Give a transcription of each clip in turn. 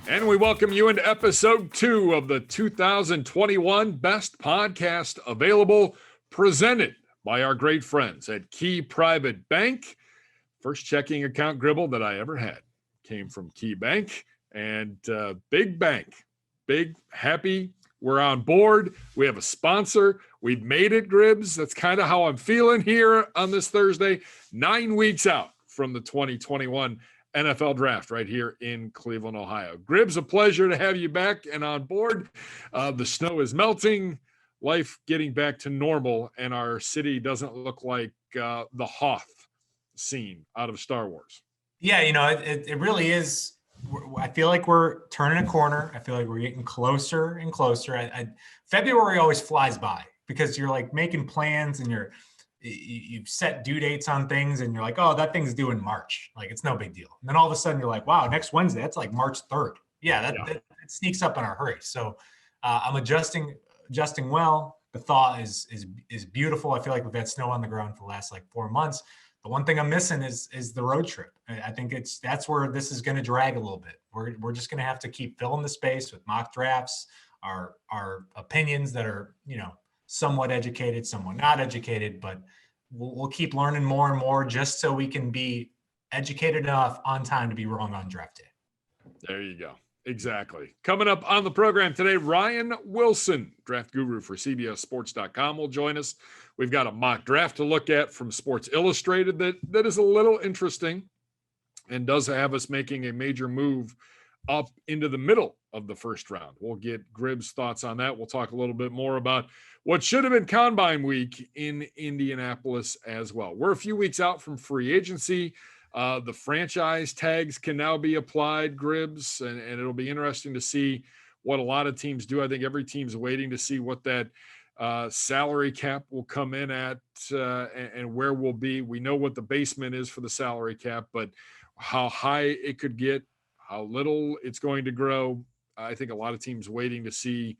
And we welcome you into episode 2 of the 2021 Best Podcast Available, presented by our great friends at Key Private Bank. First checking account, Gribble, that I ever had came from Key Bank, and big bank, big, happy. We're on board. We have a sponsor. We've made it, Gribbs. That's kind of how I'm feeling here on this Thursday, 9 weeks out from the 2021 NFL draft right here in Cleveland, Ohio. Gribbs, a pleasure to have you back and on board. The snow is melting, life getting back to normal, and our city doesn't look like the Hoth scene out of Star Wars. Yeah, it really is. I feel like we're turning a corner. I feel like we're getting closer and closer. February always flies by because you're like making plans and you've set due dates on things and you're like, oh, that thing's due in March. Like, it's no big deal. And then all of a sudden you're like, wow, next Wednesday, that's like March 3rd. Yeah, that sneaks up in a hurry. So I'm adjusting well. The thaw is beautiful. I feel like we've had snow on the ground for the last 4 months. The one thing I'm missing is the road trip. I think that's where this is going to drag a little bit. We're just going to have to keep filling the space with mock drafts, our opinions that are, somewhat educated, somewhat not educated, but we'll keep learning more and more just so we can be educated enough on time to be wrong on draft day. There you go. Exactly. Coming up on the program today, Ryan Wilson, draft guru for CBSSports.com, will join us. We've got a mock draft to look at from Sports Illustrated that is a little interesting and does have us making a major move up into the middle of the first round. We'll get Gribb's thoughts on that. We'll talk a little bit more about what should have been Combine Week in Indianapolis as well. We're a few weeks out from free agency. The franchise tags can now be applied, Gribbs, and it'll be interesting to see what a lot of teams do. I think every team's waiting to see what that salary cap will come in at and where we'll be. We know what the basement is for the salary cap, but how high it could get, how little it's going to grow. I think a lot of teams waiting to see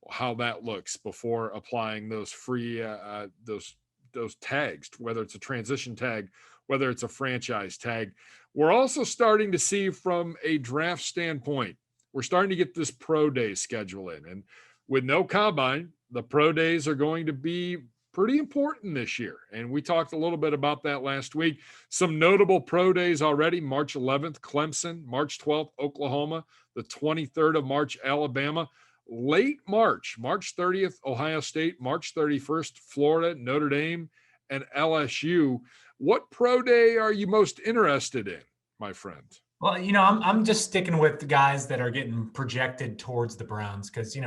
how that looks before applying those free those tags, whether it's a transition tag, whether it's a franchise tag. We're also starting to see from a draft standpoint, we're starting to get this pro day schedule in. And with no combine, the pro days are going to be pretty important this year. And we talked a little bit about that last week. Some notable pro days already: March 11th, Clemson; March 12th, Oklahoma; the 23rd of March, Alabama; late March, March 30th, Ohio State; March 31st, Florida, Notre Dame, and LSU. What pro day are you most interested in, my friend? Well, I'm just sticking with the guys that are getting projected towards the Browns because,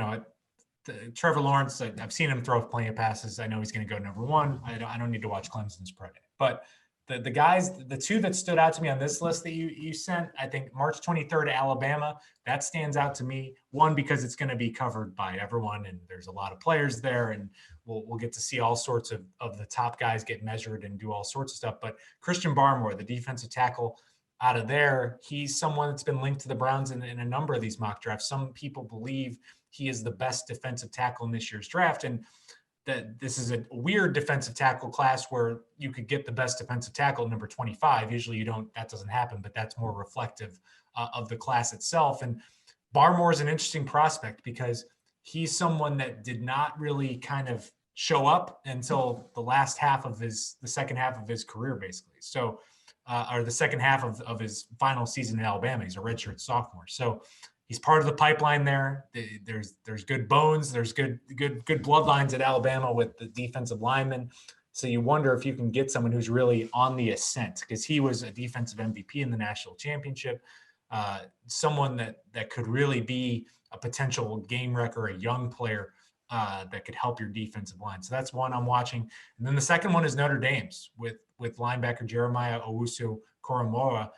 Trevor Lawrence, I've seen him throw plenty of passes. I know he's going to go number one. I don't need to watch Clemson's pro day. But the guys, the two that stood out to me on this list that you sent, I think March 23rd, Alabama, that stands out to me. One, because it's going to be covered by everyone, and there's a lot of players there, and we'll get to see all sorts of the top guys get measured and do all sorts of stuff. But Christian Barmore, the defensive tackle out of there, he's someone that's been linked to the Browns in a number of these mock drafts. Some people believe he is the best defensive tackle in this year's draft, and that this is a weird defensive tackle class where you could get the best defensive tackle at number 25. Usually that doesn't happen, but that's more reflective of the class itself. And Barmore is an interesting prospect because he's someone that did not really kind of show up until the second half of his career, basically. So, or the second half of his final season in Alabama. He's a redshirt sophomore. So he's part of the pipeline there. There's good bones. There's good bloodlines at Alabama with the defensive linemen. So you wonder if you can get someone who's really on the ascent, because he was a defensive MVP in the national championship. Someone that could really be a potential game wrecker, a young player that could help your defensive line. So that's one I'm watching. And then the second one is Notre Dame's with linebacker Jeremiah Owusu-Koramoah.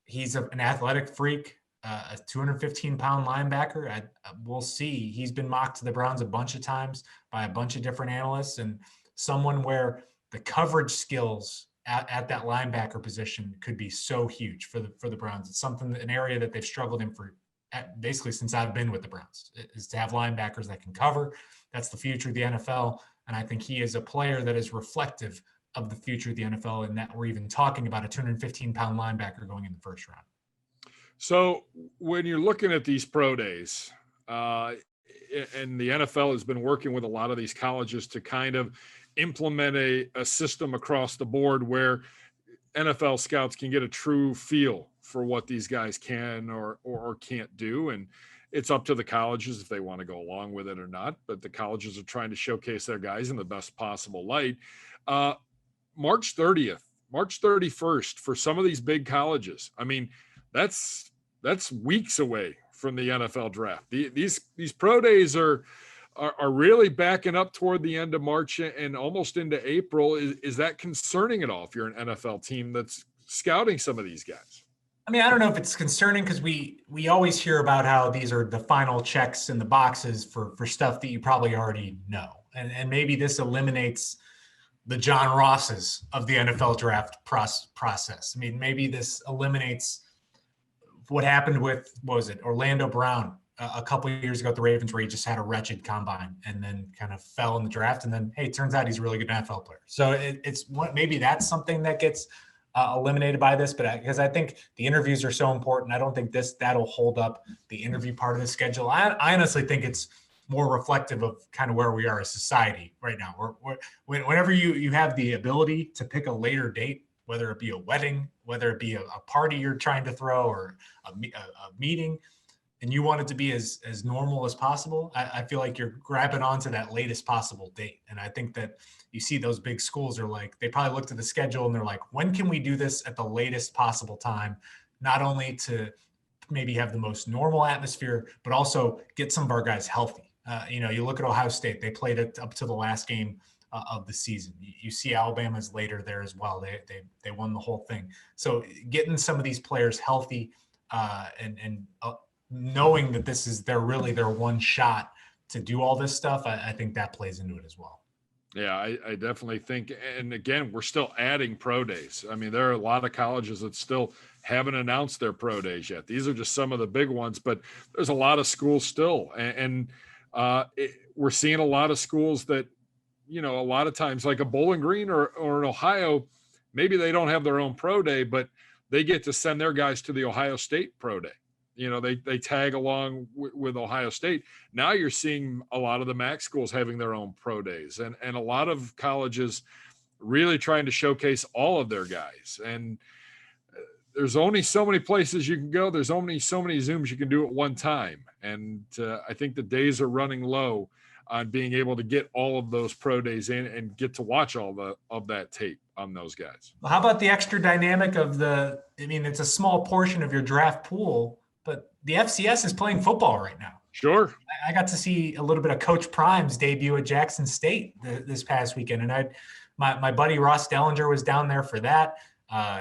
He's an athletic freak. A 215-pound linebacker. We'll see. He's been mocked to the Browns a bunch of times by a bunch of different analysts, and someone where the coverage skills at that linebacker position could be so huge for the Browns. It's an area that they've struggled in basically since I've been with the Browns, is to have linebackers that can cover. That's the future of the NFL, and I think he is a player that is reflective of the future of the NFL, and that we're even talking about a 215-pound linebacker going in the first round. So when you're looking at these pro days, and the NFL has been working with a lot of these colleges to kind of implement a system across the board where NFL scouts can get a true feel for what these guys can or can't do. And it's up to the colleges if they want to go along with it or not. But the colleges are trying to showcase their guys in the best possible light. Uh, March 30th, March 31st for some of these big colleges. I mean, that's weeks away from the NFL draft. These pro days are really backing up toward the end of March and almost into April. Is that concerning at all if you're an NFL team that's scouting some of these guys? I mean, I don't know if it's concerning because we always hear about how these are the final checks in the boxes for stuff that you probably already know. And maybe this eliminates the John Rosses of the NFL draft process. I mean, maybe this eliminates what happened with, what was it, Orlando Brown a couple of years ago at the Ravens, where he just had a wretched combine and then kind of fell in the draft. And then, hey, it turns out he's a really good NFL player. So maybe that's something that gets eliminated by this, but because I think the interviews are so important, I don't think that'll hold up the interview part of the schedule. I honestly think it's more reflective of kind of where we are as society right now. Whenever you have the ability to pick a later date, whether it be a wedding, whether it be a party you're trying to throw, or a meeting, and you want it to be as normal as possible, I feel like you're grabbing onto that latest possible date. And I think that you see those big schools are like, they probably looked at the schedule and they're like, when can we do this at the latest possible time? Not only to maybe have the most normal atmosphere, but also get some of our guys healthy. You look at Ohio State, they played it up to the last game of the season. You see Alabama's later there as well. They won the whole thing. So getting some of these players healthy and knowing that this is their one shot to do all this stuff, I think that plays into it as well. Yeah, I definitely think, and again, we're still adding pro days. I mean, there are a lot of colleges that still haven't announced their pro days yet. These are just some of the big ones, but there's a lot of schools still. And we're seeing a lot of schools that, a lot of times, like a Bowling Green or an Ohio, maybe they don't have their own pro day, but they get to send their guys to the Ohio State pro day. They tag along with Ohio State. Now you're seeing a lot of the MAC schools having their own pro days, and a lot of colleges really trying to showcase all of their guys. And there's only so many places you can go. There's only so many Zooms you can do at one time. And I think the days are running low on being able to get all of those pro days in and get to watch all of that tape on those guys. Well, how about the extra dynamic of it's a small portion of your draft pool, but the FCS is playing football right now. Sure. I got to see a little bit of Coach Prime's debut at Jackson State this past weekend. And my buddy Ross Dellinger was down there for that.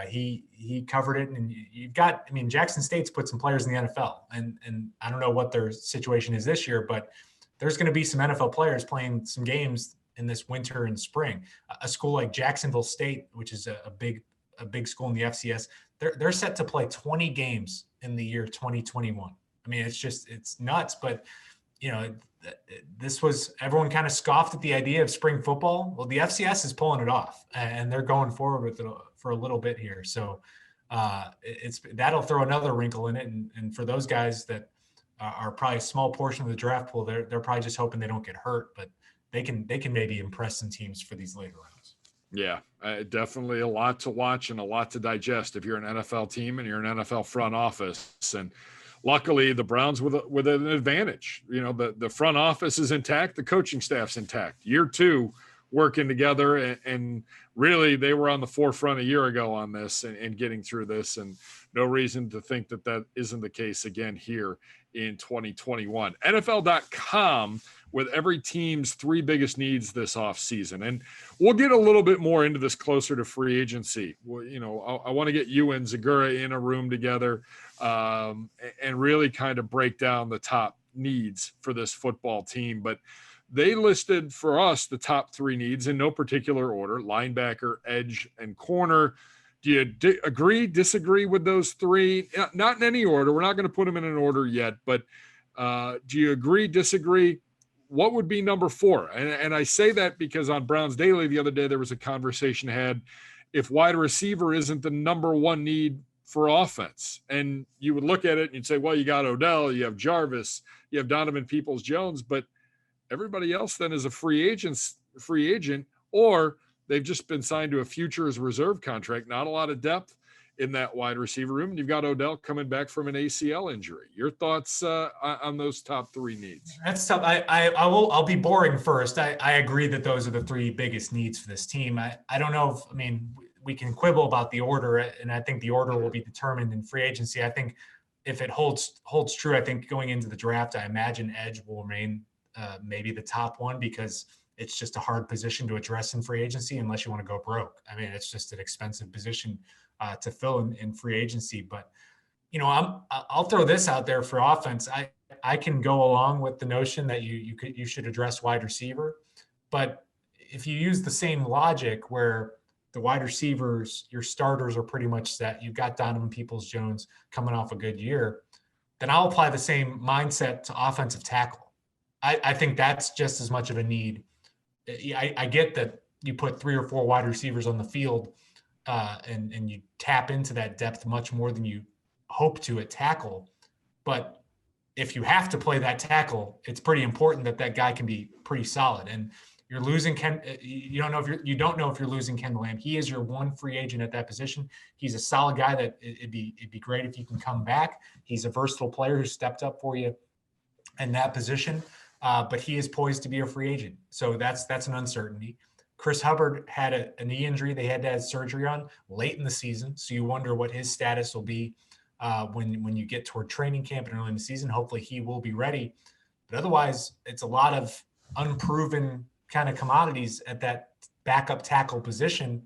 He covered it, and Jackson State's put some players in the NFL, and I don't know what their situation is this year, but there's going to be some NFL players playing some games in this winter and spring. A school like Jacksonville State, which is a big school in the FCS, they're set to play 20 games in the year 2021. I mean, it's nuts, but everyone kind of scoffed at the idea of spring football. Well, the FCS is pulling it off, and they're going forward with it for a little bit here. So that'll throw another wrinkle in it. And for those guys that are probably a small portion of the draft pool, they're probably just hoping they don't get hurt, but they can maybe impress some teams for these later rounds. Yeah, definitely a lot to watch and a lot to digest if you're an NFL team and you're an NFL front office. And luckily, the Browns with an advantage. The front office is intact, the coaching staff's intact. Year two, working together, and really they were on the forefront a year ago on this and getting through this, and no reason to think that isn't the case again here in 2021. NFL.com with every team's three biggest needs this offseason. And we'll get a little bit more into this closer to free agency. Well, I want to get you and Zagura in a room together and really kind of break down the top needs for this football team. But they listed for us the top three needs in no particular order: linebacker, edge, and corner. Do you agree, disagree with those three? Not in any order. We're not going to put them in an order yet, but do you agree, disagree? What would be number four? And I say that because on Browns Daily the other day, there was a conversation had, if wide receiver isn't the number one need for offense. And you would look at it and you'd say, well, you got Odell, you have Jarvis, you have Donovan Peoples-Jones, but everybody else then is a free agent, or they've just been signed to a futures reserve contract. Not a lot of depth in that wide receiver room. And you've got Odell coming back from an ACL injury. Your thoughts on those top three needs? That's tough. I'll be boring first. I agree that those are the three biggest needs for this team. I don't know we can quibble about the order, and I think the order will be determined in free agency. I think if it holds true, I think going into the draft, I imagine edge will remain maybe the top one, because it's just a hard position to address in free agency unless you want to go broke. I mean, it's just an expensive position to fill in free agency. But, I'll throw this out there for offense. I can go along with the notion that you should address wide receiver, but if you use the same logic where the wide receivers, your starters are pretty much set, you've got Donovan Peoples-Jones coming off a good year, then I'll apply the same mindset to offensive tackle. I think that's just as much of a need. I get that you put 3 or 4 wide receivers on the field and you tap into that depth much more than you hope to at tackle. But if you have to play that tackle, it's pretty important that guy can be pretty solid. And you're losing you don't know if you're losing Kendall Lamb. He is your one free agent at that position. He's a solid guy that it'd be great if you can come back. He's a versatile player who stepped up for you in that position. But he is poised to be a free agent. So that's an uncertainty. Chris Hubbard had a knee injury they had to have surgery on late in the season. So you wonder what his status will be when you get toward training camp and early in the season. Hopefully he will be ready. But otherwise, it's a lot of unproven kind of commodities at that backup tackle position.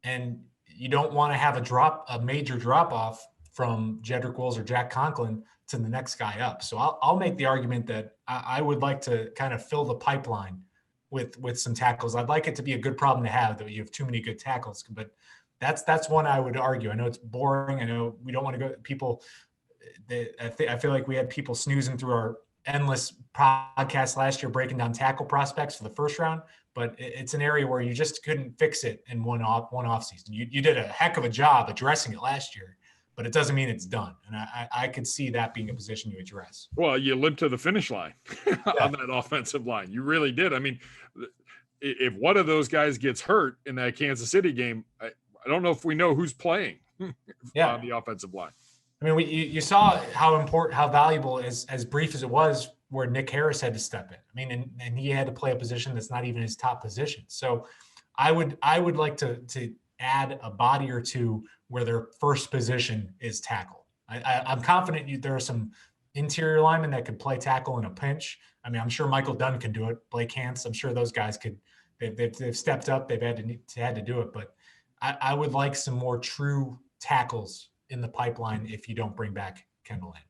And you don't want to have a major drop off from Jedrick Wills or Jack Conklin to the next guy up. So I'll make the argument that I would like to kind of fill the pipeline with some tackles. I'd like it to be a good problem to have, that you have too many good tackles, but that's one I would argue. I know it's boring. I know we don't want to go people. I feel like we had people snoozing through our endless podcast last year, breaking down tackle prospects for the first round, but it's an area where you just couldn't fix it in one off season. You did a heck of a job addressing it last year, but it doesn't mean it's done. And I could see that being a position you address. Well, you limped to the finish line on that offensive line. You really did. I mean, if one of those guys gets hurt in that Kansas City game, I don't know if we know who's playing on the offensive line. I mean, you saw how valuable, as brief as it was, where Nick Harris had to step in. I mean, and he had to play a position that's not even his top position. So I would like to add a body or two where their first position is tackle. I'm confident there are some interior linemen that could play tackle in a pinch. I mean, I'm sure Michael Dunn can do it. Blake Hance, I'm sure those guys could. They've stepped up. They've had to do it. But I would like some more true tackles in the pipeline if you don't bring back Kendall Lamb.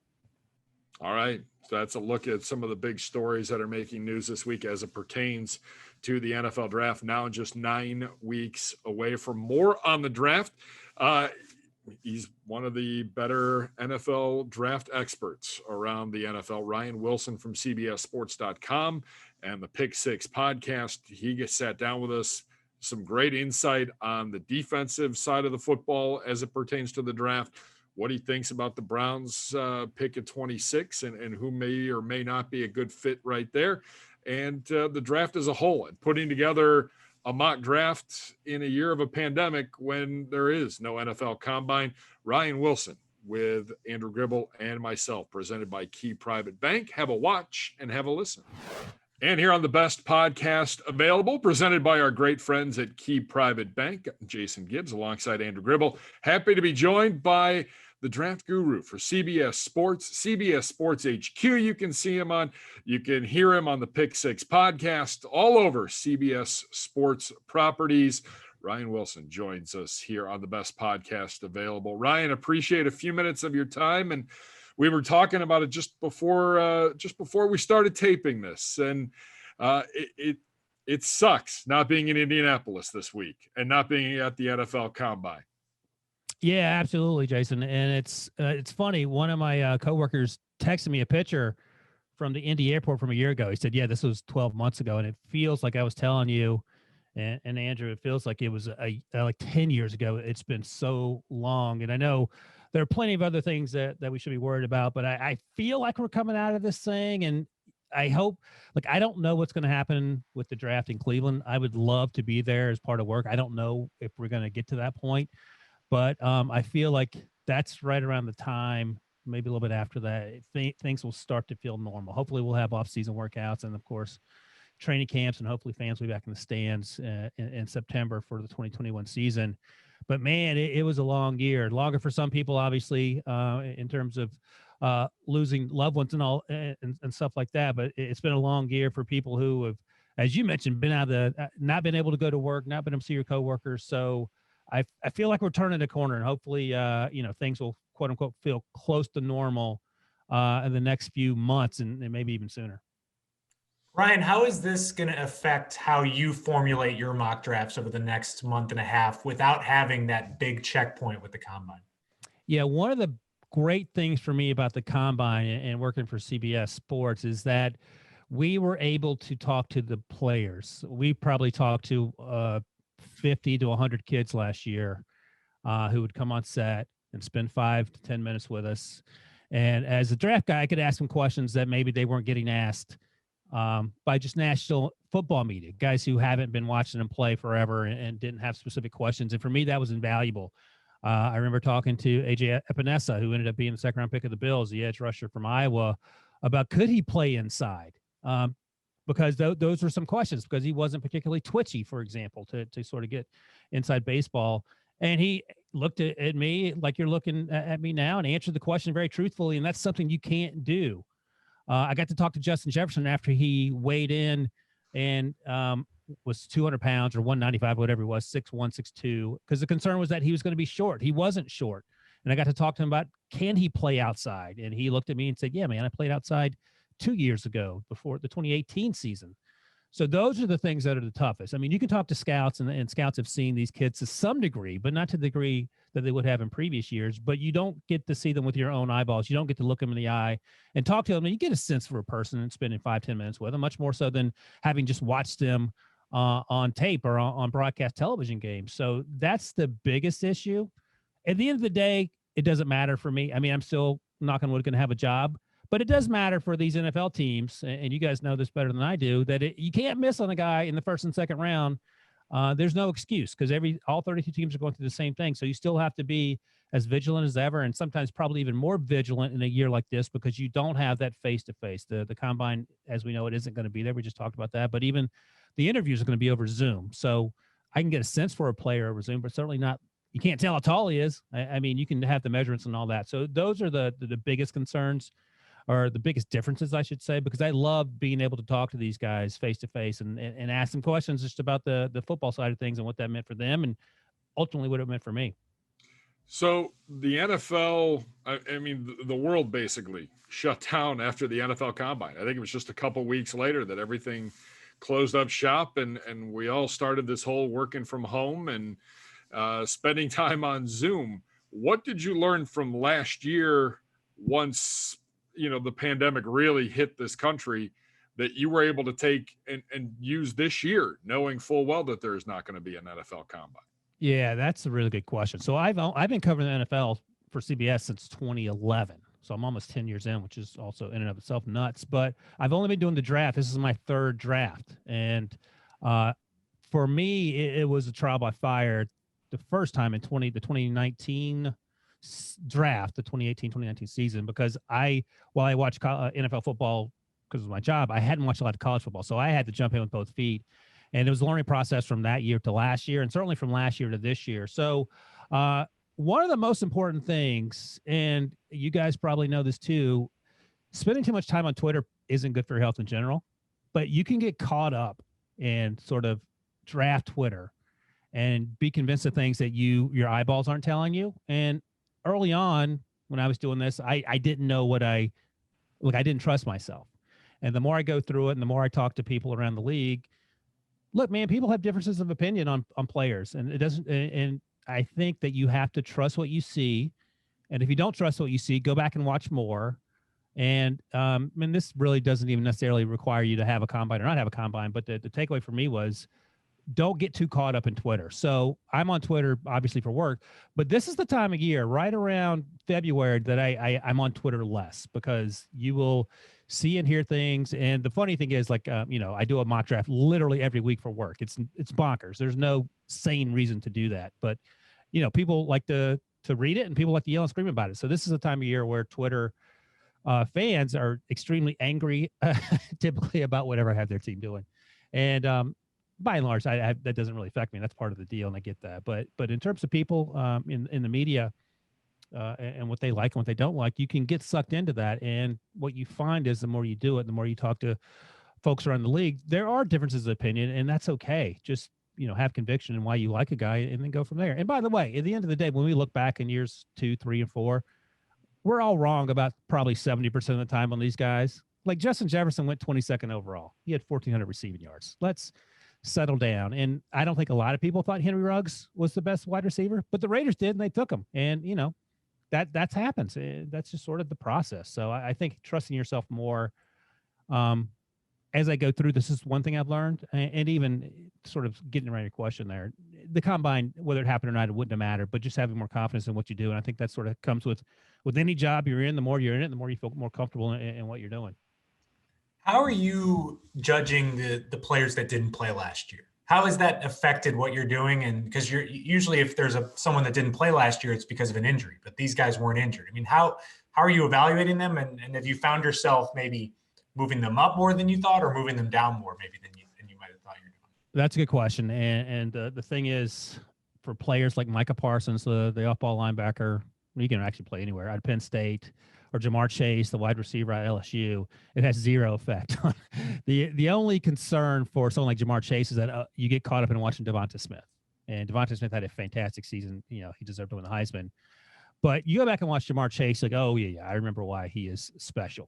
All right. So that's a look at some of the big stories that are making news this week as it pertains to the NFL draft. Now just 9 weeks away from more on the draft. He's one of the better NFL draft experts around the NFL, Ryan Wilson from CBSSports.com and the Pick Six podcast. He sat down with us, some great insight on the defensive side of the football as it pertains to the draft, what he thinks about the Browns pick at 26 and who may or may not be a good fit right there, and the draft as a whole, and putting together a mock draft in a year of a pandemic when there is no NFL combine. Ryan Wilson with Andrew Gribble and myself, presented by Key Private Bank. Have a watch and have a listen. And here on the best podcast available, presented by our great friends at Key Private Bank, Jason Gibbs alongside Andrew Gribble. Happy to be joined by the draft guru for CBS Sports, CBS Sports HQ. You can see him on, you can hear him on the Pick Six podcast, all over CBS Sports properties. Ryan Wilson joins us here on the best podcast available. Ryan, appreciate a few minutes of your time. And we were talking about it just before we started taping this. And it sucks not being in Indianapolis this week and not being at the NFL Combine. Yeah, absolutely, Jason. And it's funny. One of my coworkers texted me a picture from the Indy airport from a year ago. He said, yeah, this was 12 months ago. And it feels like I was telling you And Andrew, it feels like it was like 10 years ago. It's been so long. And I know there are plenty of other things that we should be worried about, but I feel like we're coming out of this thing. And I hope, like, I don't know what's going to happen with the draft in Cleveland. I would love to be there as part of work. I don't know if we're going to get to that point, but I feel like that's right around the time, maybe a little bit after that, things will start to feel normal. Hopefully we'll have off-season workouts and, of course, training camps, and hopefully fans will be back in the stands in September for the 2021 season. But man, it was a long year, longer for some people, obviously, in terms of losing loved ones and all and stuff like that. But it's been a long year for people who have, as you mentioned, been out of the, not been able to go to work, not been able to see your coworkers. So I feel like we're turning a corner, and hopefully, things will quote unquote feel close to normal in the next few months and maybe even sooner. Ryan, how is this going to affect how you formulate your mock drafts over the next month and a half without having that big checkpoint with the combine? Yeah, one of the great things for me about the combine and working for CBS Sports is that we were able to talk to the players. We probably talked to 50 to 100 kids last year who would come on set and spend 5 to 10 minutes with us. And as a draft guy, I could ask them questions that maybe they weren't getting asked by just national football media, guys who haven't been watching them play forever and didn't have specific questions. And for me, that was invaluable. I remember talking to AJ Epinesa, who ended up being the second-round pick of the Bills, the edge rusher from Iowa, about could he play inside? Because those were some questions, because he wasn't particularly twitchy, for example, to sort of get inside baseball. And he looked at me like you're looking at me now and answered the question very truthfully, and that's something you can't do. I got to talk to Justin Jefferson after he weighed in and was 200 pounds or 195, whatever it was, 6'1", 6'2", because the concern was that he was going to be short. He wasn't short. And I got to talk to him about, can he play outside? And he looked at me and said, yeah, man, I played outside 2 years ago before the 2018 season. So those are the things that are the toughest. I mean, you can talk to scouts, and scouts have seen these kids to some degree, but not to the degree that they would have in previous years. But you don't get to see them with your own eyeballs. You don't get to look them in the eye and talk to them. And you get a sense for a person and spending 5-10 minutes with them, much more so than having just watched them on tape or on broadcast television games. So that's the biggest issue. At the end of the day, it doesn't matter for me. I mean, I'm still, knock on wood, going to have a job. But it does matter for these NFL teams, and you guys know this better than I do, that you can't miss on a guy in the first and second round. There's no excuse, because all 32 teams are going through the same thing. So you still have to be as vigilant as ever, and sometimes probably even more vigilant in a year like this, because you don't have that face-to-face. The combine, as we know, it isn't going to be there. We just talked about that. But even the interviews are going to be over Zoom. So I can get a sense for a player over Zoom, but certainly not. You can't tell how tall he is. I mean, you can have the measurements and all that. So those are the biggest concerns, or the biggest differences, I should say, because I love being able to talk to these guys face to face and ask them questions just about the football side of things and what that meant for them and ultimately what it meant for me. So the NFL, I mean, the world basically shut down after the NFL Combine. I think it was just a couple weeks later that everything closed up shop, and we all started this whole working from home and spending time on Zoom. What did you learn from last year once the pandemic really hit this country, that you were able to take and use this year, knowing full well that there's not going to be an NFL Combine? Yeah, that's a really good question. So I've been covering the NFL for CBS since 2011. So I'm almost 10 years in, which is also in and of itself nuts. But I've only been doing the draft. This is my third draft. And for me, it was a trial by fire the first time in the 2019 draft, the 2018-2019 season, because while I watched NFL football because of my job, I hadn't watched a lot of college football. So I had to jump in with both feet. And it was a learning process from that year to last year, and certainly from last year to this year. So one of the most important things, and you guys probably know this too, spending too much time on Twitter isn't good for your health in general, but you can get caught up in sort of draft Twitter and be convinced of things that your eyeballs aren't telling you. And early on, when I was doing this, I didn't know I didn't trust myself. And the more I go through it and the more I talk to people around the league, look, man, people have differences of opinion on players, and it doesn't, and I think that you have to trust what you see. And if you don't trust what you see, go back and watch more. And this really doesn't even necessarily require you to have a combine or not have a combine, but the takeaway for me was don't get too caught up in Twitter. So I'm on Twitter, obviously, for work, but this is the time of year, right around February, that I'm on Twitter less, because you will see and hear things. And the funny thing is, like, I do a mock draft literally every week for work. It's bonkers. There's no sane reason to do that, but people like to read it, and people like to yell and scream about it. So this is a time of year where Twitter fans are extremely angry, typically, about whatever I have their team doing. And by and large, that doesn't really affect me. That's part of the deal, and I get that. But in terms of people in the media and what they like and what they don't like, you can get sucked into that. And what you find is, the more you do it, the more you talk to folks around the league, there are differences of opinion, and that's okay. Just have conviction in why you like a guy, and then go from there. And by the way, at the end of the day, when we look back in years 2, 3, and 4, we're all wrong about probably 70% of the time on these guys. Like Justin Jefferson went 22nd overall. He had 1,400 receiving yards. Let's settle down. And I don't think a lot of people thought Henry Ruggs was the best wide receiver, but the Raiders did, and they took him. And, that happens. That's just sort of the process. So I think trusting yourself more as I go through, this is one thing I've learned. And even sort of getting around your question there, the combine, whether it happened or not, it wouldn't have mattered, but just having more confidence in what you do. And I think that sort of comes with any job you're in. The more you're in it, the more you feel more comfortable in what you're doing. How are you judging the players that didn't play last year? How has that affected what you're doing? And because you're usually, if there's someone that didn't play last year, it's because of an injury, but these guys weren't injured. I mean, how are you evaluating them? And have you found yourself maybe moving them up more than you thought, or moving them down more maybe than you might have thought you were doing? That's a good question. And the thing is, for players like Micah Parsons, the off-ball linebacker, he can actually play anywhere at Penn State, or Jamar Chase, the wide receiver at LSU, it has zero effect. The only concern for someone like Jamar Chase is that you get caught up in watching Devonta Smith. And Devonta Smith had a fantastic season. He deserved to win the Heisman. But you go back and watch Jamar Chase, like, oh, yeah, I remember why he is special.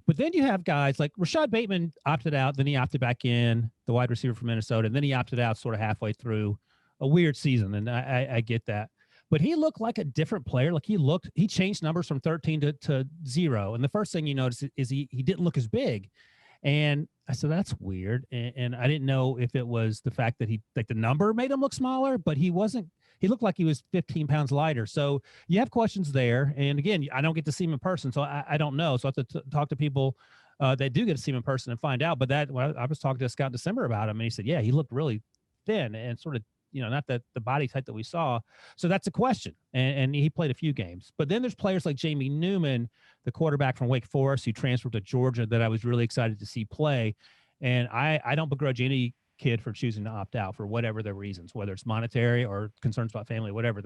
But then you have guys like Rashad Bateman opted out, then he opted back in, the wide receiver from Minnesota, and then he opted out sort of halfway through a weird season, and I get that. But he looked like a different player. Like he changed numbers from 13 to 0. And the first thing you notice is he didn't look as big. And I said, that's weird. And I didn't know if it was the fact that the number made him look smaller, but he looked like he was 15 pounds lighter. So you have questions there. And again, I don't get to see him in person, so I don't know. So I have to talk to people that do get to see him in person and find out. But I was talking to Scott in December about him, and he said, yeah, he looked really thin and sort of, not the body type that we saw. So that's a question. And he played a few games. But then there's players like Jamie Newman, the quarterback from Wake Forest, who transferred to Georgia, that I was really excited to see play. And I don't begrudge any kid for choosing to opt out for whatever their reasons, whether it's monetary or concerns about family, whatever.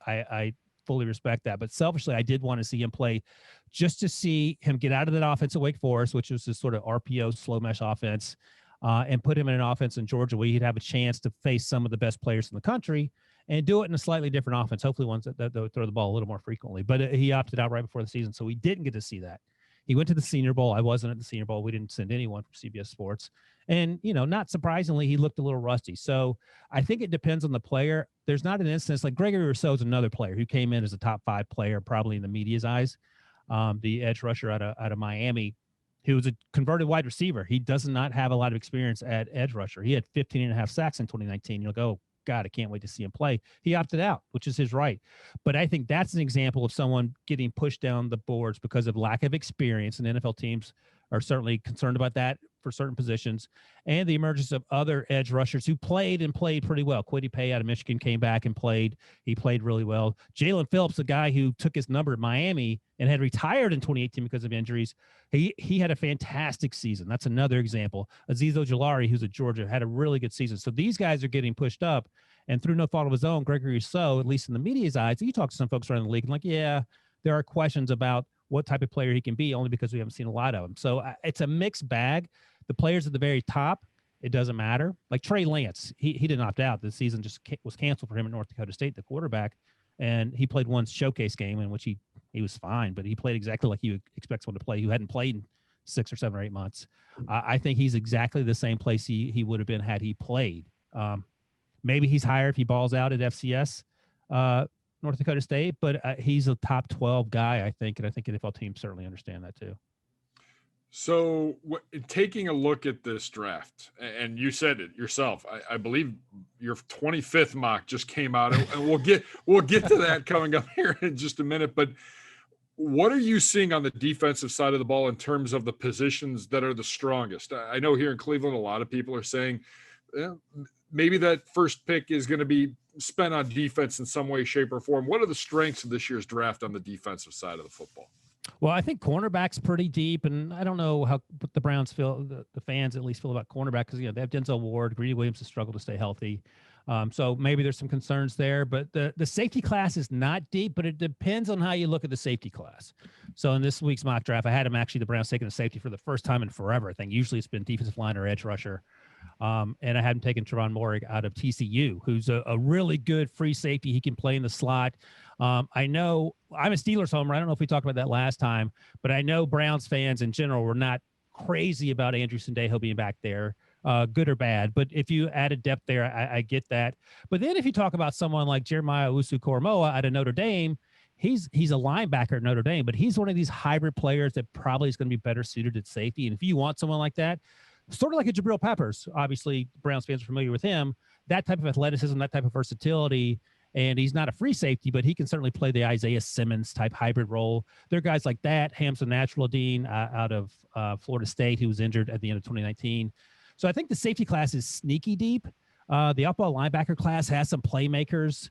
I fully respect that. But selfishly, I did want to see him play, just to see him get out of that offense at Wake Forest, which was this sort of RPO slow mesh offense, and put him in an offense in Georgia where he'd have a chance to face some of the best players in the country, and do it in a slightly different offense, hopefully ones that would throw the ball a little more frequently. But he opted out right before the season, so we didn't get to see that. He went to the Senior Bowl. I wasn't at the Senior Bowl. We didn't send anyone from CBS Sports. And, not surprisingly, he looked a little rusty. So I think it depends on the player. There's not an instance like Gregory Rousseau is another player who came in as a top 5 player, probably in the media's eyes, the edge rusher out of Miami, who was a converted wide receiver. He does not have a lot of experience at edge rusher. He had 15.5 sacks in 2019. You'll go, God, I can't wait to see him play. He opted out, which is his right. But I think that's an example of someone getting pushed down the boards because of lack of experience, and NFL teams are certainly concerned about that for certain positions, and the emergence of other edge rushers who played pretty well. Kwity Paye out of Michigan came back and played. He played really well. Jalen Phillips, a guy who took his number at Miami and had retired in 2018 because of injuries, he had a fantastic season. That's another example. Azeez Ojulari, who's at Georgia, had a really good season. So these guys are getting pushed up, and through no fault of his own, Gregory Rousseau, at least in the media's eyes, you talk to some folks around the league and like, yeah, there are questions about what type of player he can be, only because we haven't seen a lot of him. So it's a mixed bag. The players at the very top, it doesn't matter. Like Trey Lance, he didn't opt out. The season just was canceled for him at North Dakota State, the quarterback, and he played one showcase game in which he was fine, but he played exactly like you would expect someone to play who hadn't played in 6 or 7 or 8 months. I think he's exactly the same place he would have been had he played. Maybe he's higher if he balls out at FCS, North Dakota State, but he's a top 12 guy, I think, and I think NFL teams certainly understand that too. So, taking a look at this draft, and you said it yourself, I believe your 25th mock just came out, and we'll get to that coming up here in just a minute. But what are you seeing on the defensive side of the ball in terms of the positions that are the strongest? I know here in Cleveland, a lot of people are saying maybe that first pick is going to be spent on defense in some way, shape, or form. What are the strengths of this year's draft on the defensive side of the football? Well, I think cornerback's pretty deep, and I don't know what the Browns feel, the fans at least feel about cornerback, because they have Denzel Ward, Greedy Williams has struggled to stay healthy. So maybe there's some concerns there, but the safety class is not deep, but it depends on how you look at the safety class. So in this week's mock draft, I had the Browns taking a safety for the first time in forever. I think usually it's been defensive line or edge rusher. And I hadn't taken Trevon Moehrig out of TCU, who's a really good free safety. He can play in the slot. I know I'm a Steelers homer. I don't know if we talked about that last time, but I know Browns fans in general were not crazy about Andrew Sendejo being back there, good or bad. But if you added depth there, I get that. But then if you talk about someone like Jeremiah Owusu-Koramoah out of Notre Dame, he's a linebacker at Notre Dame, but he's one of these hybrid players that probably is going to be better suited at safety. And if you want someone like that, sort of like a Jabril Peppers, obviously Browns fans are familiar with him, that type of athleticism, that type of versatility. And he's not a free safety, but he can certainly play the Isaiah Simmons type hybrid role. There are guys like that. Hamza Natural-Dean out of Florida State, who was injured at the end of 2019. So I think the safety class is sneaky deep. The up-ball linebacker class has some playmakers.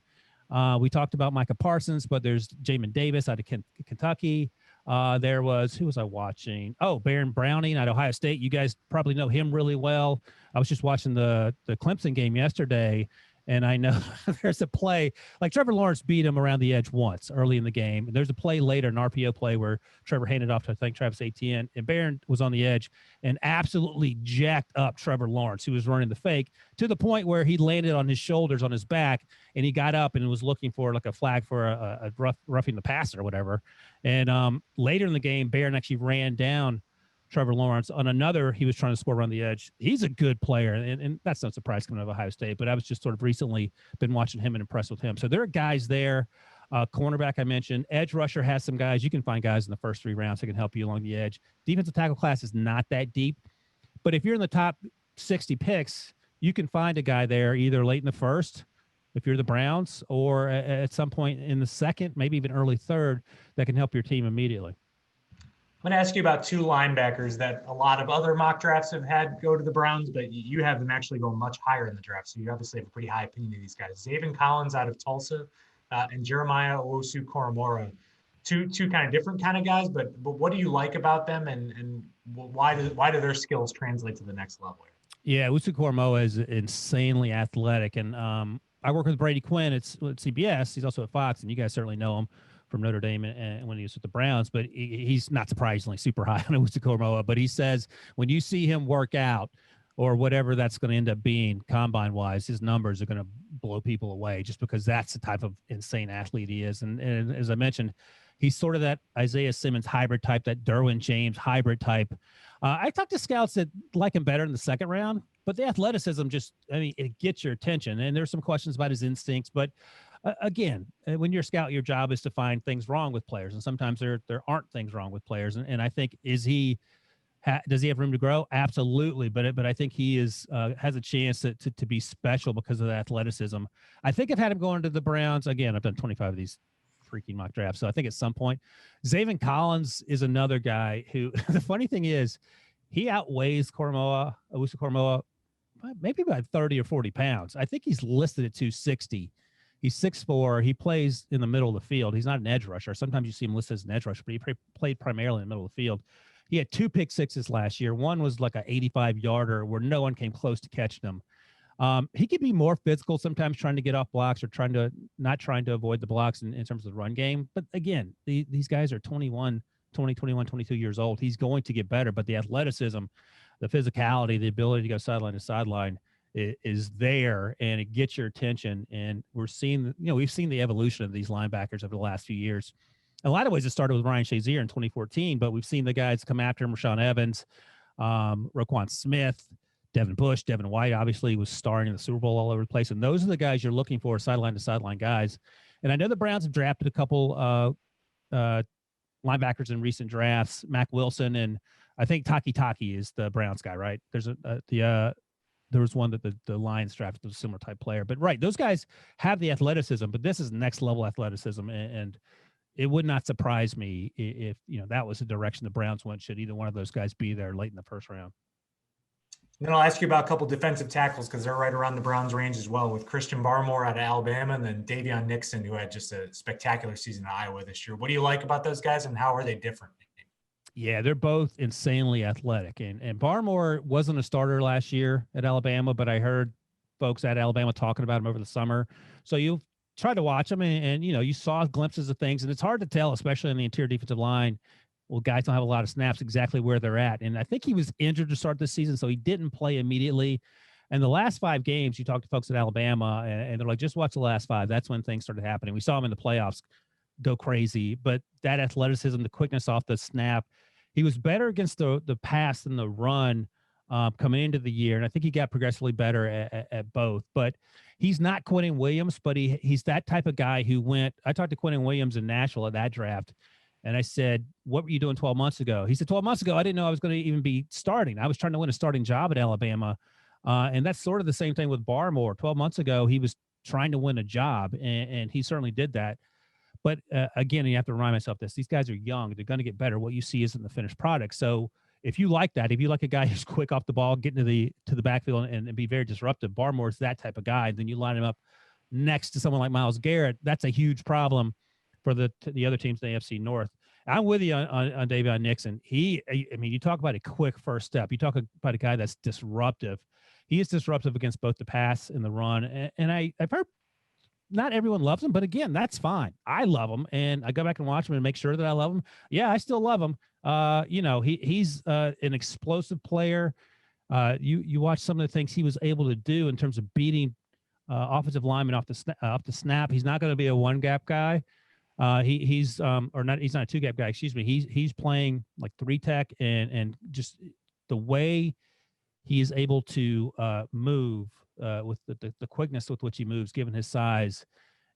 We talked about Micah Parsons, but there's Jamin Davis out of Kentucky. There was, who was I watching? Oh, Baron Browning at Ohio State. You guys probably know him really well. I was just watching the Clemson game yesterday, and I know there's a play, like Trevor Lawrence beat him around the edge once early in the game. And there's a play later, an RPO play, where Trevor handed off to, I think, Travis Etienne, and Barron was on the edge and absolutely jacked up Trevor Lawrence, who was running the fake, to the point where he landed on his shoulders, on his back, and he got up and was looking for like a flag for a roughing the passer or whatever. And later in the game, Barron actually ran down Trevor Lawrence on another. He was trying to score around the edge. He's a good player, and that's no surprise coming out of Ohio State, but I was just sort of recently been watching him and impressed with him. So there are guys there. Cornerback I mentioned. Edge rusher has some guys. You can find guys in the first 3 rounds that can help you along the edge. Defensive tackle class is not that deep, but if you're in the top 60 picks, you can find a guy there either late in the first, if you're the Browns, or at some point in the second, maybe even early third, that can help your team immediately. I'm going to ask you about 2 linebackers that a lot of other mock drafts have had go to the Browns, but you have them actually go much higher in the draft. So you obviously have a pretty high opinion of these guys. Xavien Collins out of Tulsa and Jeremiah Owusu-Koramoah. Two kind of different kind of guys, but what do you like about them, and why do their skills translate to the next level? Yeah, Owusu-Koramoah is insanely athletic, and I work with Brady Quinn at CBS. He's also at Fox, and you guys certainly know him from Notre Dame and when he was with the Browns, but he's not surprisingly super high on Owusu-Koramoah. But he says when you see him work out, or whatever that's going to end up being combine-wise, his numbers are going to blow people away, just because that's the type of insane athlete he is. And as I mentioned, he's sort of that Isaiah Simmons hybrid type, that Derwin James hybrid type. I talked to scouts that like him better in the second round, but the athleticism it gets your attention. And there's some questions about his instincts, but again, when you're a scout, your job is to find things wrong with players, and sometimes there aren't things wrong with players. And I think, does he have room to grow? Absolutely, but I think he has a chance to be special because of the athleticism. I think I've had him going to the Browns. Again, I've done 25 of these freaking mock drafts, so I think at some point, Xavien Collins is another guy who. The funny thing is, he outweighs Owusu-Koramoah maybe by 30 or 40 pounds. I think he's listed at 260. He's 6'4". He plays in the middle of the field. He's not an edge rusher. Sometimes you see him listed as an edge rusher, but he played primarily in the middle of the field. He had 2 pick sixes last year. One was like an 85-yarder where no one came close to catching him. He could be more physical sometimes, trying to get off blocks, or not trying to avoid the blocks in terms of the run game. But again, these guys are 21, 22 years old. He's going to get better, but the athleticism, the physicality, the ability to go sideline to sideline is there, and it gets your attention. And we've seen the evolution of these linebackers over the last few years. In a lot of ways, it started with Ryan Shazier in 2014, but we've seen the guys come after him: Rashaan Evans, Roquan Smith, Devin Bush, Devin White obviously was starring in the Super Bowl all over the place. And those are the guys you're looking for, sideline to sideline guys. And I know the Browns have drafted a couple linebackers in recent drafts, Mack Wilson and I think Taki is the Browns guy, right? There's there was one that the Lions drafted, was a similar type player. But right, those guys have the athleticism, but this is next level athleticism, and it would not surprise me if that was the direction the Browns went. Should either one of those guys be there late in the first round? Then I'll ask you about a couple defensive tackles because they're right around the Browns' range as well, with Christian Barmore out of Alabama and then Davion Nixon, who had just a spectacular season at Iowa this year. What do you like about those guys, and how are they different? Yeah, they're both insanely athletic. And Barmore wasn't a starter last year at Alabama, but I heard folks at Alabama talking about him over the summer. So you try to watch him and you saw glimpses of things. And it's hard to tell, especially on the interior defensive line. Well, guys don't have a lot of snaps, exactly where they're at. And I think he was injured to start this season, so he didn't play immediately. And the last 5 games, you talk to folks at Alabama, and they're like, just watch the last 5. That's when things started happening. We saw him in the playoffs go crazy, but that athleticism, the quickness off the snap, he was better against the pass than the run coming into the year. And I think he got progressively better at both. But he's not Quentin Williams, but he's that type of guy who I talked to Quentin Williams in Nashville at that draft. And I said, what were you doing 12 months ago? He said, 12 months ago, I didn't know I was going to even be starting. I was trying to win a starting job at Alabama. And that's sort of the same thing with Barmore. 12 months ago, he was trying to win a job, and he certainly did that. But again, you have to remind myself this. These guys are young. They're going to get better. What you see isn't the finished product. So if you like that, if you like a guy who's quick off the ball, getting to the backfield and be very disruptive, Barmore's that type of guy. Then you line him up next to someone like Myles Garrett. That's a huge problem for the other teams in the AFC North. I'm with you on Davion Nixon. You talk about a quick first step. You talk about a guy that's disruptive. He is disruptive against both the pass and the run. And I've heard not everyone loves him, but again, that's fine. I love him, and I go back and watch him and make sure that I love him. Yeah, I still love him. He's an explosive player. You watch some of the things he was able to do in terms of beating offensive linemen off the snap. He's not going to be a one gap guy. He's not a two gap guy. Excuse me. He's playing like 3-tech, and just the way he is able to move with the quickness with which he moves, given his size,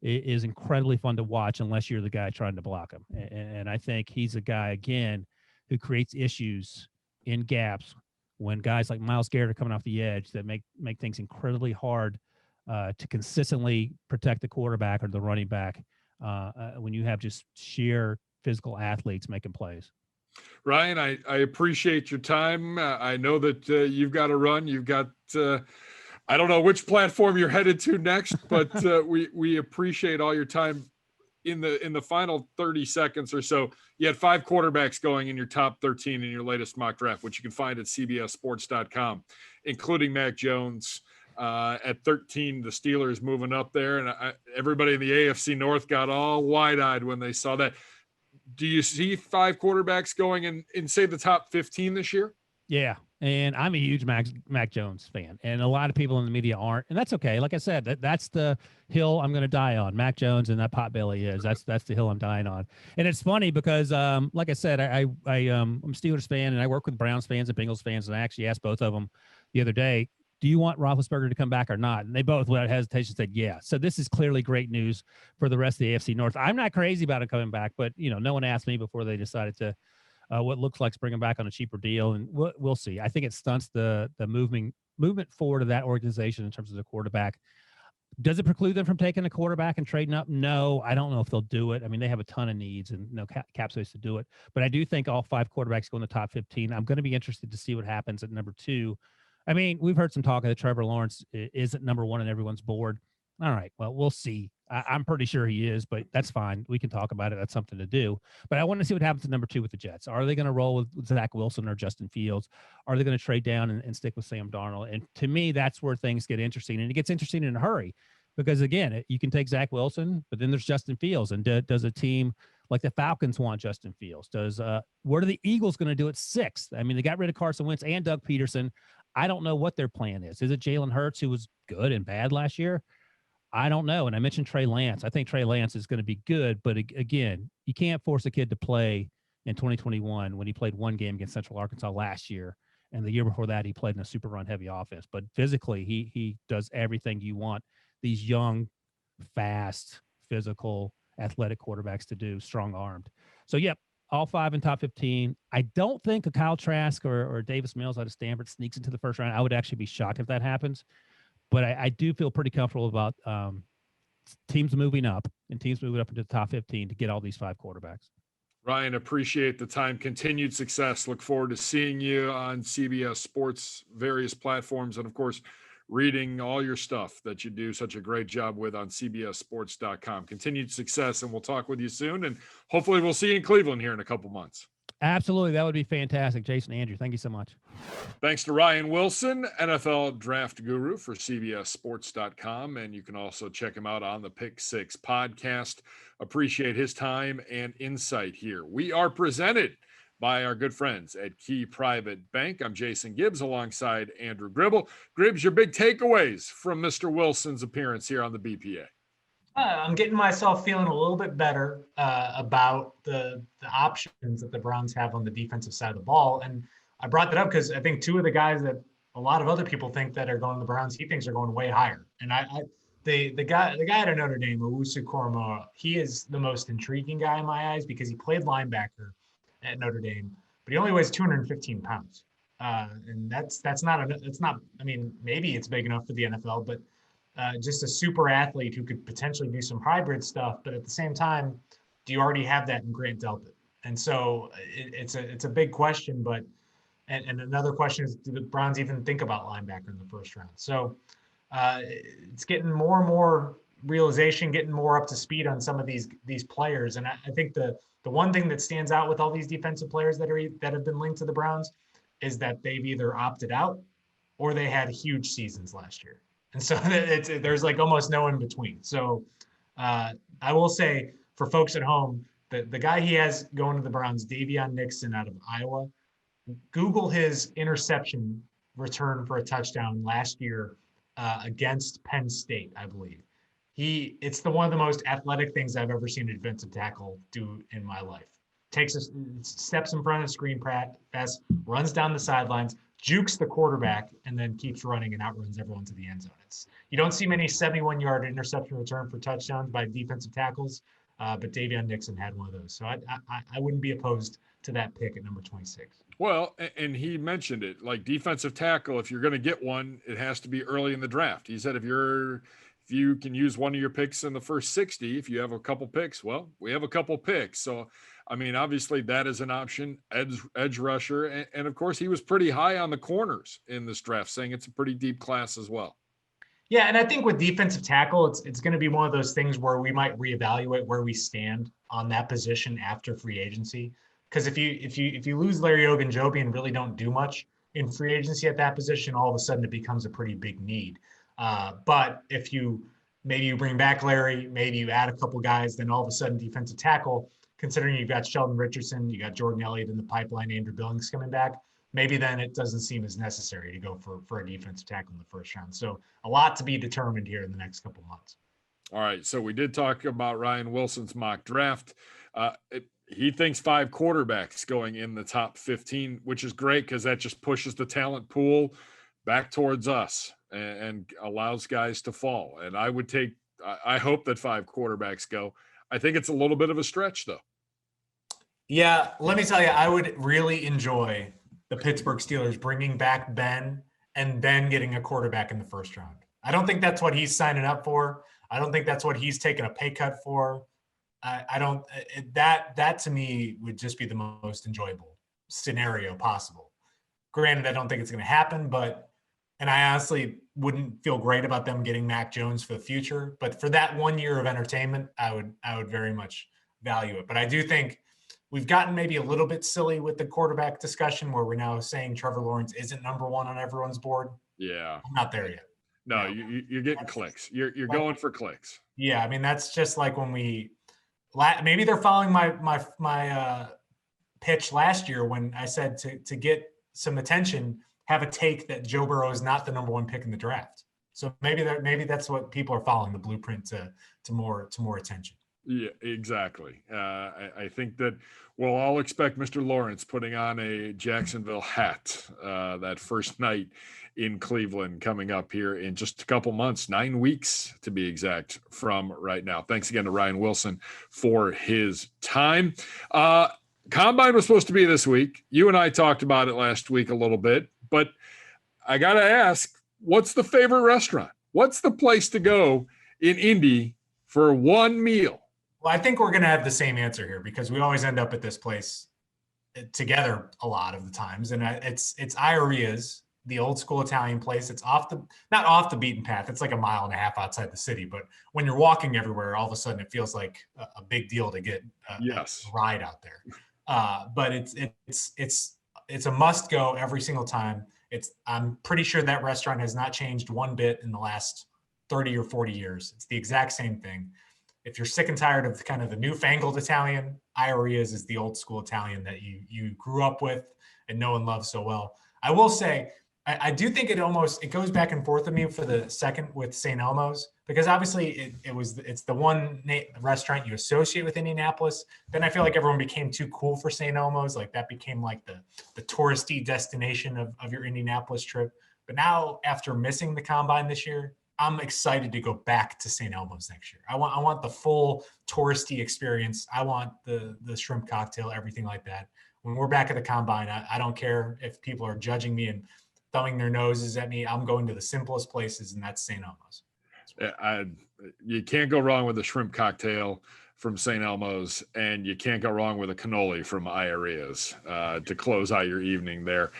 is incredibly fun to watch unless you're the guy trying to block him. And I think he's a guy, again, who creates issues in gaps when guys like Myles Garrett are coming off the edge that make things incredibly hard to consistently protect the quarterback or the running back when you have just sheer physical athletes making plays. Ryan, I appreciate your time. I know that you've got to run. You've got I don't know which platform you're headed to next, but we appreciate all your time. In the final 30 seconds or so, you had 5 quarterbacks going in your top 13 in your latest mock draft, which you can find at cbssports.com, including Mac Jones. At 13, the Steelers moving up there, and everybody in the AFC North got all wide-eyed when they saw that. Do you see 5 quarterbacks going in say the top 15 this year? Yeah, and I'm a huge Mac Jones fan, and a lot of people in the media aren't, and that's okay. Like I said, that's the hill I'm going to die on. Mac Jones and that Potbelly is. That's the hill I'm dying on. And it's funny because, like I said, I'm a Steelers fan, and I work with Browns fans and Bengals fans, and I actually asked both of them the other day, do you want Roethlisberger to come back or not? And they both, without hesitation, said yeah. So this is clearly great news for the rest of the AFC North. I'm not crazy about him coming back, but no one asked me before they decided to what looks like to bring him back on a cheaper deal, and we'll see. I think it stunts the movement forward of that organization in terms of the quarterback. Does it preclude them from taking a quarterback and trading up? No, I don't know if they'll do it. I mean, they have a ton of needs and no cap space to do it. But I do think all 5 quarterbacks go in the top 15. I'm going to be interested to see what happens at number 2. I mean, we've heard some talk that Trevor Lawrence isn't number 1 on everyone's board. All right, well, we'll see. I'm pretty sure he is, but that's fine. We can talk about it. That's something to do. But I want to see what happens at number 2 with the Jets. Are they going to roll with Zach Wilson or Justin Fields? Are they going to trade down and stick with Sam Darnold? And to me, that's where things get interesting. And it gets interesting in a hurry because, again, you can take Zach Wilson, but then there's Justin Fields. And does a team like the Falcons want Justin Fields? What are the Eagles going to do at 6? I mean, they got rid of Carson Wentz and Doug Peterson. I don't know what their plan is. Is it Jalen Hurts, who was good and bad last year? I don't know. And I mentioned Trey Lance. I think Trey Lance is going to be good, but again, you can't force a kid to play in 2021 when he played 1 game against Central Arkansas last year. And the year before that, he played in a super run heavy offense, but physically he does everything you want these young, fast, physical, athletic quarterbacks to do, strong armed. So, yep, all 5 in top 15. I don't think a Kyle Trask or Davis Mills out of Stanford sneaks into the first round. I would actually be shocked if that happens. But I do feel pretty comfortable about teams moving up into the top 15 to get all these 5 quarterbacks. Ryan, appreciate the time. Continued success. Look forward to seeing you on CBS Sports, various platforms, and, of course, reading all your stuff that you do such a great job with on cbssports.com. Continued success, and we'll talk with you soon, and hopefully we'll see you in Cleveland here in a couple months. Absolutely. That would be fantastic. Jason, Andrew, thank you so much. Thanks to Ryan Wilson, NFL draft guru for cbssports.com, and you can also check him out on the Pick Six podcast. Appreciate his time and insight here. We are presented by our good friends at Key Private Bank. I'm Jason Gibbs alongside Andrew Gribble. Gribbs, your big takeaways from Mr. Wilson's appearance here on the BPA. I'm getting myself feeling a little bit better about the options that the Browns have on the defensive side of the ball. And I brought that up because I think 2 of the guys that a lot of other people think that are going to the Browns, he thinks are going way higher. And the guy at Notre Dame, Owusu Koramoah, he is the most intriguing guy in my eyes because he played linebacker at Notre Dame, but he only weighs 215 pounds. And that's not, I mean, maybe it's big enough for the NFL, but just a super athlete who could potentially do some hybrid stuff. But at the same time, do you already have that in Grant Delpit? And so it's a big question, but, and another question is, do the Browns even think about linebacker in the first round? So it's getting more and more realization, getting more up to speed on some of these players. And I think the one thing that stands out with all these defensive players that have been linked to the Browns is that they've either opted out or they had huge seasons last year. And so there's like almost no in between. So I will say for folks at home, the guy he has going to the Browns, Xavien Nixon out of Iowa, Google his interception return for a touchdown last year against Penn State, I believe. It's one of the most athletic things I've ever seen a defensive tackle do in my life. Steps in front of the screen pass, runs down the sidelines, jukes the quarterback, and then keeps running and outruns everyone to the end zone. You don't see many 71-yard interception return for touchdowns by defensive tackles, but Xavien Nixon had one of those. So I wouldn't be opposed to that pick at number 26. Well, and he mentioned it, like defensive tackle, if you're going to get one, it has to be early in the draft. He said if you can use one of your picks in the first 60, if you have a couple picks, well, we have a couple picks. So, I mean, obviously that is an option, edge rusher. And of course, he was pretty high on the corners in this draft, saying it's a pretty deep class as well. Yeah, and I think with defensive tackle, it's going to be one of those things where we might reevaluate where we stand on that position after free agency. Because if you lose Larry Ogunjobi and really don't do much in free agency at that position, all of a sudden it becomes a pretty big need. But if maybe you bring back Larry, maybe you add a couple guys, then all of a sudden defensive tackle, considering you've got Sheldon Richardson, you got Jordan Elliott in the pipeline, Andrew Billings coming back, maybe then it doesn't seem as necessary to go for a defensive tackle in the first round. So a lot to be determined here in the next couple months. All right. So we did talk about Ryan Wilson's mock draft. He thinks 5 quarterbacks going in the top 15, which is great because that just pushes the talent pool back towards us and allows guys to fall. And I hope that 5 quarterbacks go. I think it's a little bit of a stretch, though. Yeah, let me tell you, I would really enjoy the Pittsburgh Steelers bringing back Ben and then getting a quarterback in the first round. I don't think that's what he's signing up for. I don't think that's what he's taking a pay cut for. That to me would just be the most enjoyable scenario possible. Granted, I don't think it's going to happen, and I honestly wouldn't feel great about them getting Mac Jones for the future. But for that 1 year of entertainment, I would very much value it. But I do think we've gotten maybe a little bit silly with the quarterback discussion where we're now saying Trevor Lawrence isn't number 1 on everyone's board. Yeah. I'm not there yet. No, you're getting clicks. You're going for clicks. Yeah, I mean, that's just like when maybe they're following my pitch last year when I said to get some attention, have a take that Joe Burrow is not the number 1 pick in the draft. So maybe that's what people are following, the blueprint to more attention. Yeah, exactly. I think that we'll all expect Mr. Lawrence putting on a Jacksonville hat that first night in Cleveland coming up here in just a couple months, 9 weeks to be exact from right now. Thanks again to Ryan Wilson for his time. Combine was supposed to be this week. You and I talked about it last week a little bit, but I got to ask, what's the favorite restaurant? What's the place to go in Indy for one meal? Well, I think we're going to have the same answer here because we always end up at this place together a lot of the times. And it's Iaria's, the old school Italian place. It's not off the beaten path. It's like a mile and a half outside the city. But when you're walking everywhere, all of a sudden it feels like a big deal to get a ride out there. But it's a must go every single time. I'm pretty sure that restaurant has not changed one bit in the last 30 or 40 years. It's the exact same thing. If you're sick and tired of kind of the newfangled Italian, Iaria's is the old school Italian that you grew up with and know and love so well. I will say, I do think it goes back and forth with me for the second with St. Elmo's, because obviously it's the one restaurant you associate with Indianapolis. Then I feel like everyone became too cool for St. Elmo's. Like that became like the touristy destination of your Indianapolis trip. But now after missing the Combine this year, I'm excited to go back to St. Elmo's next year. I want the full touristy experience. I want the shrimp cocktail, everything like that. When we're back at the Combine, I don't care if people are judging me and thumbing their noses at me. I'm going to the simplest places, and that's St. Elmo's. You can't go wrong with a shrimp cocktail from St. Elmo's, and you can't go wrong with a cannoli from Iaria's to close out your evening there.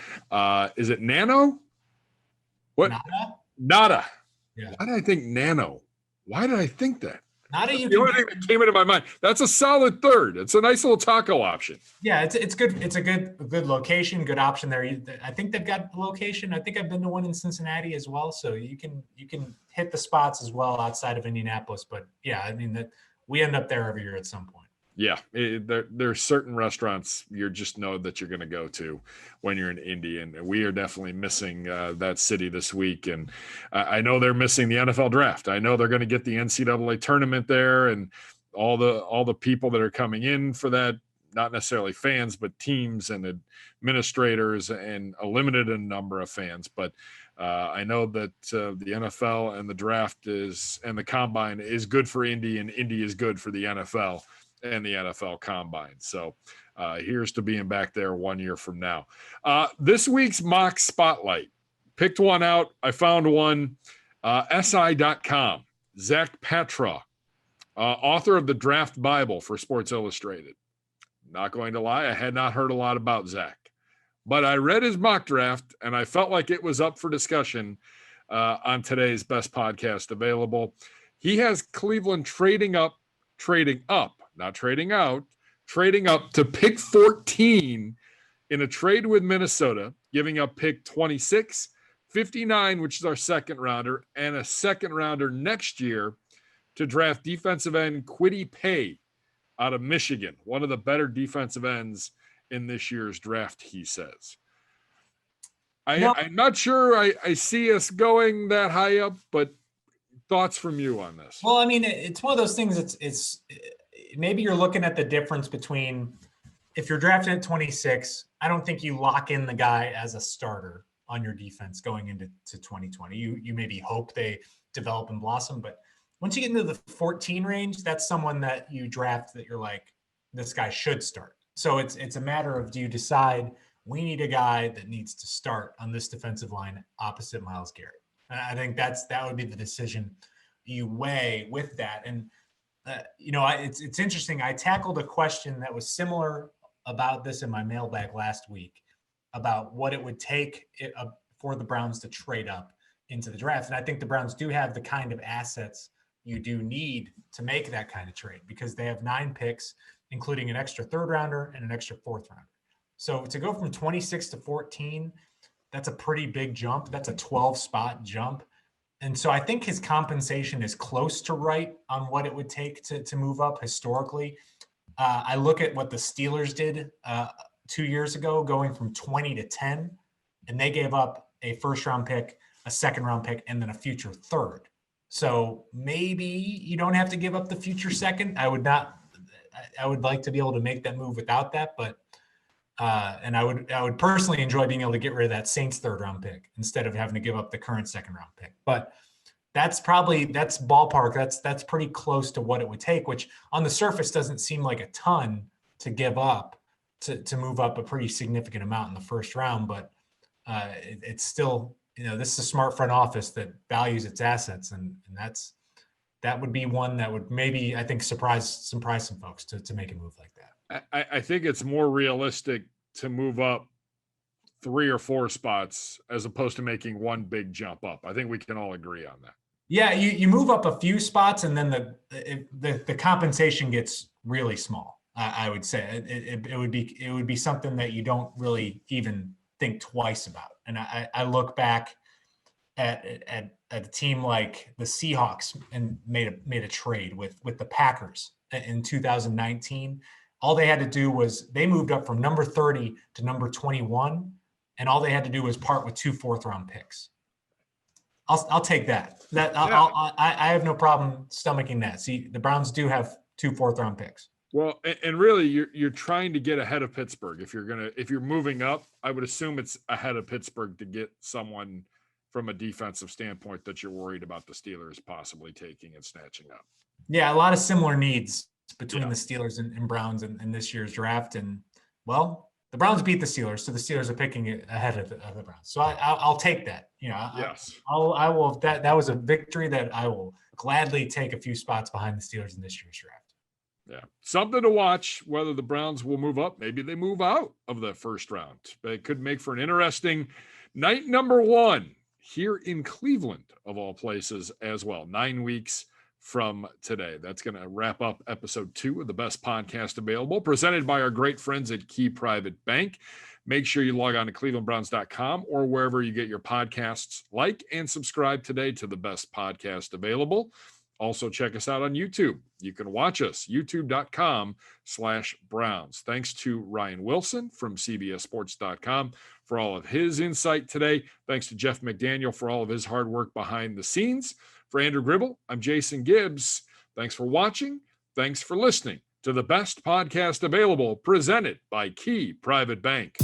Is it Nano? What? Nada. Yeah. Why did I think Nano? Why did I think that? The only thing that came into my mind. That's a solid third. It's a nice little taco option. Yeah, it's good. It's a good location, good option there. I think they've got a location. I think I've been to one in Cincinnati as well. So you can hit the spots as well outside of Indianapolis. But yeah, I mean that we end up there every year at some point. Yeah, there's certain restaurants you just know that you're going to go to when you're in Indy, and we are definitely missing that city this week. And I know they're missing the NFL draft. I know they're going to get the NCAA tournament there, and all the people that are coming in for that, not necessarily fans, but teams and administrators and a limited number of fans. But I know that the NFL and the draft and the Combine is good for Indy, and Indy is good for the NFL and the NFL Combine. So here's to being back there 1 year from now. This week's mock spotlight, picked one out. I found one, SI.com, Zach Patra, author of the Draft Bible for Sports Illustrated. Not going to lie, I had not heard a lot about Zach, but I read his mock draft and I felt like it was up for discussion on today's best podcast available. He has Cleveland trading up, not trading out, trading up to pick 14 in a trade with Minnesota, giving up pick 26, 59, which is our second rounder, and a second rounder next year to draft defensive end Kwity Paye out of Michigan, one of the better defensive ends in this year's draft, he says. I'm not sure I see us going that high up, but thoughts from you on this? Well, I mean, it's one of those things. It's maybe you're looking at the difference between if you're drafted at 26, I don't think you lock in the guy as a starter on your defense going into 2020. You maybe hope they develop and blossom, but once you get into the 14 range, that's someone that you draft that you're like, this guy should start. So it's a matter of, do you decide we need a guy that needs to start on this defensive line opposite Myles Garrett? And I think that would be the decision you weigh with that. And it's interesting. I tackled a question that was similar about this in my mailbag last week about what it would take for the Browns to trade up into the draft. And I think the Browns do have the kind of assets you do need to make that kind of trade, because they have 9 picks, including an extra third rounder and an extra fourth rounder. So to go from 26 to 14, that's a pretty big jump. That's a 12 spot jump. And so I think his compensation is close to right on what it would take to move up historically. I look at what the Steelers did 2 years ago, going from 20 to 10, and they gave up a first round pick, a second round pick, and then a future third. So maybe you don't have to give up the future second. I would like to be able to make that move without that, but and I would personally enjoy being able to get rid of that Saints third round pick instead of having to give up the current second round pick. But that's ballpark. That's pretty close to what it would take, which on the surface doesn't seem like a ton to give up to move up a pretty significant amount in the first round, but it's still, this is a smart front office that values its assets, and that would be one that would maybe, I think, surprise some folks to make a move like that. I think it's more realistic to move up 3 or 4 spots as opposed to making one big jump up. I think we can all agree on that. Yeah, you move up a few spots, and then the compensation gets really small. I would say it would be something that you don't really even think twice about. And I look back at a team like the Seahawks and made a trade with the Packers in 2019. All they had to do was they moved up from number 30 to number 21, and all they had to do was part with 2 4th-round picks. I'll take that. I have no problem stomaching that. See, the Browns do have 2 4th-round picks. Well, and really, you're trying to get ahead of Pittsburgh. If you're moving up, I would assume it's ahead of Pittsburgh to get someone from a defensive standpoint that you're worried about the Steelers possibly taking and snatching up. Yeah, a lot of similar needs between the Steelers and Browns in this year's draft. And, well, the Browns beat the Steelers, so the Steelers are picking it ahead of the Browns. So I'll take that. Yes. I will. That was a victory that I will gladly take a few spots behind the Steelers in this year's draft. Yeah, something to watch, whether the Browns will move up. Maybe they move out of the first round. But it could make for an interesting night number 1 here in Cleveland, of all places, as well. 9 weeks from today. That's going to wrap up episode 2 of the best podcast available, presented by our great friends at Key Private Bank. Make sure you log on to clevelandbrowns.com or wherever you get your podcasts. Like and subscribe today to the best podcast available. Also, check us out on YouTube. You can watch us, youtube.com/Browns. Thanks to Ryan Wilson from CBSSports.com for all of his insight today. Thanks to Jeff McDaniel for all of his hard work behind the scenes. For Andrew Gribble, I'm Jason Gibbs. Thanks for watching. Thanks for listening to the best podcast available, presented by Key Private Bank.